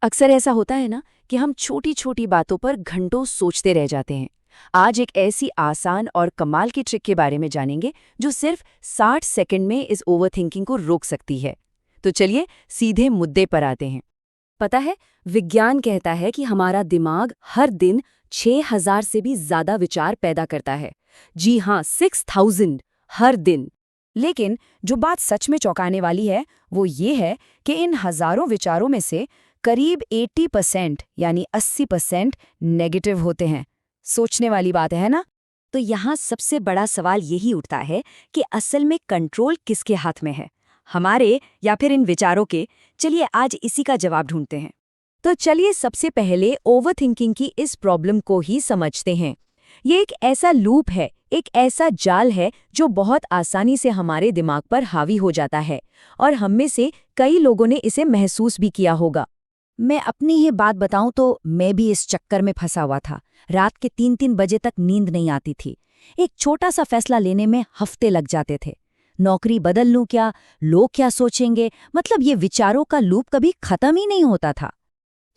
अक्सर ऐसा होता है ना कि हम छोटी छोटी बातों पर घंटों सोचते रह जाते हैं। आज एक ऐसी आसान और कमाल की ट्रिक के बारे में जानेंगे जो सिर्फ 60 सेकंड में इस ओवरथिंकिंग को रोक सकती है। तो चलिए सीधे मुद्दे पर आते हैं। पता है, विज्ञान कहता है कि हमारा दिमाग हर दिन 6000 से भी ज्यादा विचार पैदा करता है। जी हाँ, 6000 हर दिन। लेकिन जो बात सच में चौंकाने वाली है वो ये है कि इन हजारों विचारों में से करीब 80% यानी 80% नेगेटिव होते हैं। सोचने वाली बात है ना? तो यहाँ सबसे बड़ा सवाल यही उठता है कि असल में कंट्रोल किसके हाथ में है, हमारे या फिर इन विचारों के। चलिए आज इसी का जवाब ढूंढते हैं। तो चलिए सबसे पहले ओवरथिंकिंग की इस प्रॉब्लम को ही समझते हैं। ये एक ऐसा लूप है, एक ऐसा जाल है जो बहुत आसानी से हमारे दिमाग पर हावी हो जाता है, और हम में से कई लोगों ने इसे महसूस भी किया होगा। मैं अपनी ही बात बताऊं तो मैं भी इस चक्कर में फंसा हुआ था। रात के 3-3 बजे तक नींद नहीं आती थी। एक छोटा सा फैसला लेने में हफ्ते लग जाते थे। नौकरी बदल लूं क्या, लोग क्या सोचेंगे, मतलब ये विचारों का लूप कभी खत्म ही नहीं होता था।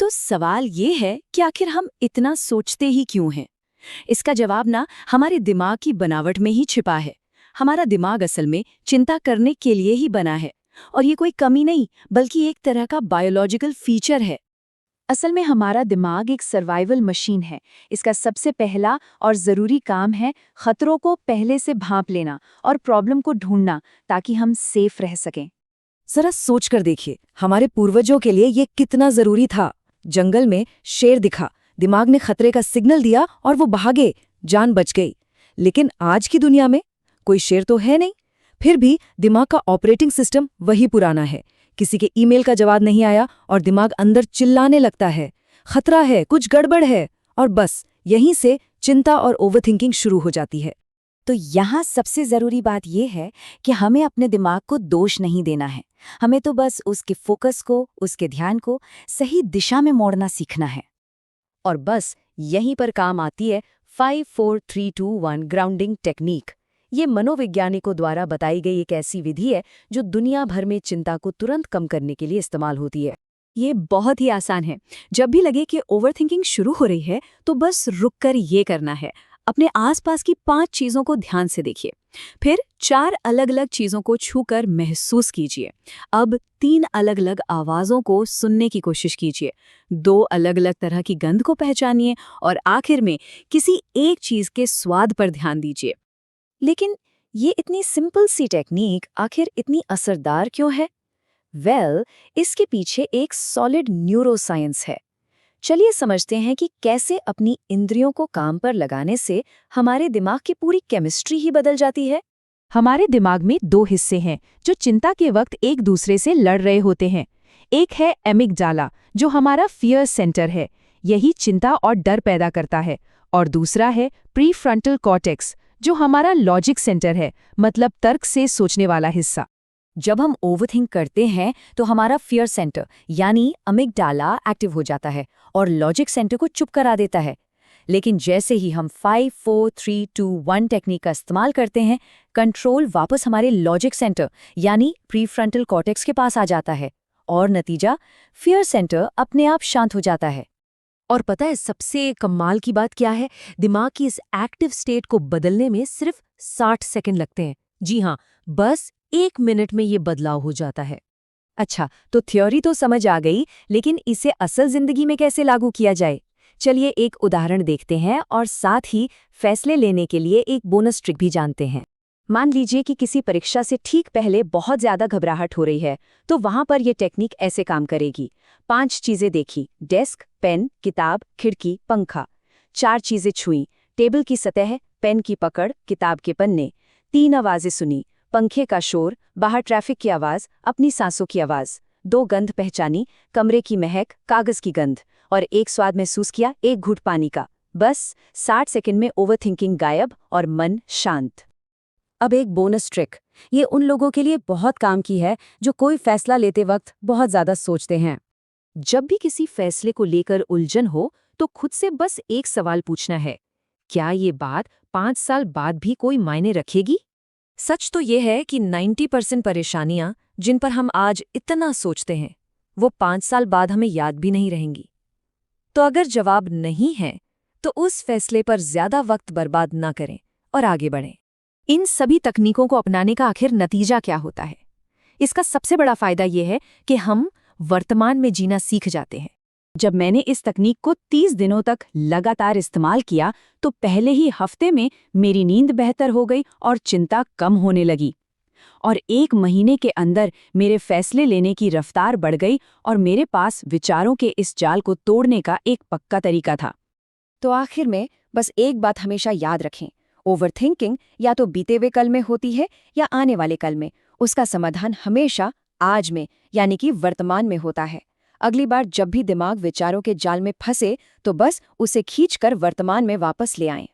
तो सवाल ये है कि आखिर हम इतना सोचते ही क्यों हैं? इसका जवाब ना हमारे दिमाग की बनावट में ही छिपा है। हमारा दिमाग असल में चिंता करने के लिए ही बना है, और ये कोई कमी नहीं बल्कि एक तरह का बायोलॉजिकल फीचर है। असल में हमारा दिमाग एक सर्वाइवल मशीन है। इसका सबसे पहला और ज़रूरी काम है खतरों को पहले से भांप लेना और प्रॉब्लम को ढूंढना, ताकि हम सेफ रह सकें। जरा सोच कर देखिए, हमारे पूर्वजों के लिए ये कितना जरूरी था। जंगल में शेर दिखा, दिमाग ने खतरे का सिग्नल दिया और वो भागे, जान बच गई। लेकिन आज की दुनिया में कोई शेर तो है नहीं, फिर भी दिमाग का ऑपरेटिंग सिस्टम वही पुराना है। किसी के ईमेल का जवाब नहीं आया और दिमाग अंदर चिल्लाने लगता है, खतरा है, कुछ गड़बड़ है, और बस यहीं से चिंता और ओवरथिंकिंग शुरू हो जाती है। तो यहाँ सबसे ज़रूरी बात यह है कि हमें अपने दिमाग को दोष नहीं देना है। हमें तो बस उसके फोकस को, उसके ध्यान को सही दिशा में मोड़ना सीखना है। और बस यहीं पर काम आती है 5-4-3-2-1 ग्राउंडिंग टेक्निक। ये मनोवैज्ञानिकों द्वारा बताई गई एक ऐसी विधि है जो दुनिया भर में चिंता को तुरंत कम करने के लिए इस्तेमाल होती है। ये बहुत ही आसान है। जब भी लगे कि ओवरथिंकिंग शुरू हो रही है तो बस रुककर ये करना है। अपने आसपास की 5 चीज़ों को ध्यान से देखिए, फिर 4 अलग-अलग चीज़ों को छूकर महसूस कीजिए। अब 3 अलग-अलग आवाज़ों को सुनने की कोशिश कीजिए, 2 अलग-अलग तरह की गंध को पहचानिए, और आखिर में किसी एक चीज़ के स्वाद पर ध्यान दीजिए। लेकिन ये इतनी सिंपल सी टेक्निक आखिर इतनी असरदार क्यों है? इसके पीछे एक सॉलिड न्यूरोसाइंस है। चलिए समझते हैं कि कैसे अपनी इंद्रियों को काम पर लगाने से हमारे दिमाग की पूरी केमिस्ट्री ही बदल जाती है। हमारे दिमाग में 2 हिस्से हैं जो चिंता के वक्त एक दूसरे से लड़ रहे होते हैं। एक है एमिगडाला, जो हमारा फियर सेंटर है, यही चिंता और डर पैदा करता है। और दूसरा है प्रीफ्रंटल कॉर्टेक्स, जो हमारा लॉजिक सेंटर है, मतलब तर्क से सोचने वाला हिस्सा। जब हम ओवरथिंक करते हैं तो हमारा फियर सेंटर यानी अमिगडाला एक्टिव हो जाता है और लॉजिक सेंटर को चुप करा देता है। लेकिन जैसे ही हम 5-4-3-2-1 टेक्निक का इस्तेमाल करते हैं, कंट्रोल वापस हमारे लॉजिक सेंटर यानी प्रीफ्रंटल कॉर्टेक्स के पास आ जाता है, और नतीजा फियर सेंटर अपने आप शांत हो जाता है। और पता है सबसे कमाल की बात क्या है? दिमाग की इस एक्टिव स्टेट को बदलने में सिर्फ 60 सेकंड लगते हैं। जी हाँ, बस 1 मिनट में ये बदलाव हो जाता है। अच्छा, तो थ्योरी तो समझ आ गई, लेकिन इसे असल जिंदगी में कैसे लागू किया जाए? चलिए एक उदाहरण देखते हैं और साथ ही फैसले लेने के लिए एक बोनस ट्रिक भी जानते हैं। मान लीजिए कि किसी परीक्षा से ठीक पहले बहुत ज्यादा घबराहट हो रही है, तो वहां पर यह टेक्निक ऐसे काम करेगी। 5 चीजें देखी, डेस्क, पेन, किताब, खिड़की, पंखा। 4 चीजें छुई, टेबल की सतह, पेन की पकड़, किताब के पन्ने। 3 आवाजें सुनी, पंखे का शोर, बाहर ट्रैफिक की आवाज, अपनी सांसों की आवाज। 2 गंध पहचानी, कमरे की महक, कागज की गंध। और 1 स्वाद महसूस किया, 1 घूंट पानी का। बस 60 सेकंड में ओवरथिंकिंग गायब और मन शांत। अब एक बोनस ट्रिक, ये उन लोगों के लिए बहुत काम की है जो कोई फैसला लेते वक्त बहुत ज्यादा सोचते हैं। जब भी किसी फैसले को लेकर उलझन हो तो खुद से बस एक सवाल पूछना है, क्या ये बात 5 साल बाद भी कोई मायने रखेगी? सच तो ये है कि 90% परेशानियां जिन पर हम आज इतना सोचते हैं वो 5 साल बाद हमें याद भी नहीं रहेंगी। तो अगर जवाब नहीं है, तो उस फैसले पर ज़्यादा वक्त बर्बाद ना करें और आगे बढ़ें। इन सभी तकनीकों को अपनाने का आखिर नतीजा क्या होता है? इसका सबसे बड़ा फायदा ये है कि हम वर्तमान में जीना सीख जाते हैं। जब मैंने इस तकनीक को 30 दिनों तक लगातार इस्तेमाल किया तो पहले ही हफ्ते में मेरी नींद बेहतर हो गई और चिंता कम होने लगी। और 1 महीने के अंदर मेरे फैसले लेने की रफ्तार बढ़ गई और मेरे पास विचारों के इस जाल को तोड़ने का एक पक्का तरीका था। तो आखिर में बस एक बात हमेशा याद रखें, ओवरथिंकिंग या तो बीते हुए कल में होती है या आने वाले कल में। उसका समाधान हमेशा आज में यानी कि वर्तमान में होता है। अगली बार जब भी दिमाग विचारों के जाल में फंसे तो बस उसे खींचकर वर्तमान में वापस ले आएं।